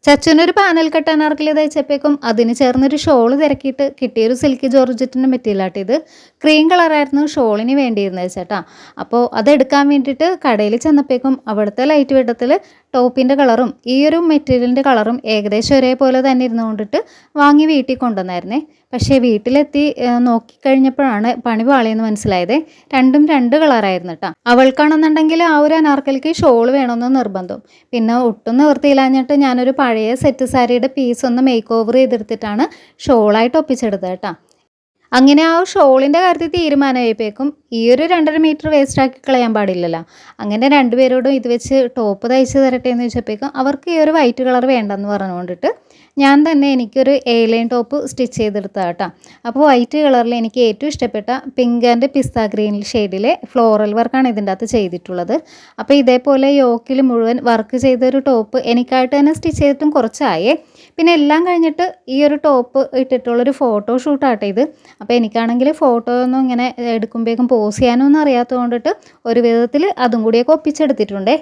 ചച്ചുവിനൊരു panel cut Anarkali തയ്ച്ചപ്പോഴേക്കും അതിന് ചേർന്നൊരു shawl തിരക്കിയിട്ട് കിട്ടിയൊരു സിൽക്കി ജോർജറ്റിൻ്റെ മെറ്റീരിയലാട്ടോ ഇത്. ക്രീം കളറായിരുന്നു ഷോളിന് വേണ്ടിയിരുന്നത് ചേട്ടാ. അപ്പോൾ അതെടുക്കാൻ വേണ്ടിയിട്ട് കടയിൽ ചെന്നപ്പോഴേക്കും അവിടുത്തെ ലൈറ്റ് വെട്ടത്തിൽ ടോപ്പിൻ്റെ കളറും ഈ ഒരു മെറ്റീരിയലിൻ്റെ കളറും ഏകദേശം ഒരേപോലെ തന്നെ ഇരുന്നുകൊണ്ടിട്ട് വാങ്ങി വീട്ടിൽ കൊണ്ടുവന്നായിരുന്നേ. പക്ഷേ വീട്ടിലെത്തി നോക്കിക്കഴിഞ്ഞപ്പോഴാണ് പണി പാളിയെന്ന് മനസ്സിലായത്. രണ്ടും രണ്ട് കളറായിരുന്നു കേട്ടോ. അവൾക്കാണെന്നുണ്ടെങ്കിൽ ആ ഒരു അനാർക്കലിക്ക് ഷോൾ വേണമെന്ന് നിർബന്ധം. പിന്നെ ഒട്ടും നിവൃത്തിയില്ലാഞ്ഞിട്ട് ഞാനൊരു പഴയ സെറ്റ് സാരിയുടെ പീസ് ഒന്ന് മേക്ക് ഓവർ ചെയ്തെടുത്തിട്ടാണ് ഷോളായിട്ട് ഒപ്പിച്ചെടുത്തത് കേട്ടോ. അങ്ങനെ ആ ഷോളിൻ്റെ കാര്യത്തിൽ തീരുമാനമായപ്പോഴേക്കും ഈ ഒരു 2.5 മീറ്റർ വേസ്റ്റാക്കി കളയാൻ പാടില്ലല്ലോ. അങ്ങനെ രണ്ടുപേരോടും ഇത് വെച്ച് ടോപ്പ് തയ്ച്ച് തരട്ടെ എന്ന് ചോദിച്ചപ്പോഴേക്കും അവർക്ക് ഈ ഒരു വൈറ്റ് കളർ വേണ്ടെന്ന് പറഞ്ഞുകൊണ്ടിട്ട് ഞാൻ തന്നെ എനിക്കൊരു ലൈൻ ടോപ്പ് സ്റ്റിച്ച് ചെയ്തെടുത്തതാണ് കേട്ടോ. അപ്പോൾ വൈറ്റ് കളറിൽ എനിക്ക് ഏറ്റവും ഇഷ്ടപ്പെട്ട പിങ്ക് ആൻഡ് പിസ്ത ഗ്രീൻ ഷെയ്ഡിലെ ഫ്ലോറൽ വർക്കാണ് ഇതിൻ്റെ അകത്ത് ചെയ്തിട്ടുള്ളത്. അപ്പോൾ ഇതേപോലെ യോക്കിൽ മുഴുവൻ വർക്ക് ചെയ്തൊരു ടോപ്പ് എനിക്കായിട്ട് തന്നെ സ്റ്റിച്ച് ചെയ്തിട്ടും കുറച്ചായേ. പിന്നെ എല്ലാം കഴിഞ്ഞിട്ട് ഈ ഒരു ടോപ്പ് ഇട്ടിട്ടുള്ളൊരു ഫോട്ടോ ഷൂട്ടാട്ടെ ഇത്. അപ്പോൾ എനിക്കാണെങ്കിൽ ഫോട്ടോ ഒന്നും ഇങ്ങനെ എടുക്കുമ്പോഴേക്കും പോസ് ചെയ്യാനൊന്നും അറിയാത്തത് കൊണ്ടിട്ട് ഒരു വിധത്തിൽ അതും കൂടിയൊക്കെ ഒപ്പിച്ചെടുത്തിട്ടുണ്ടേ.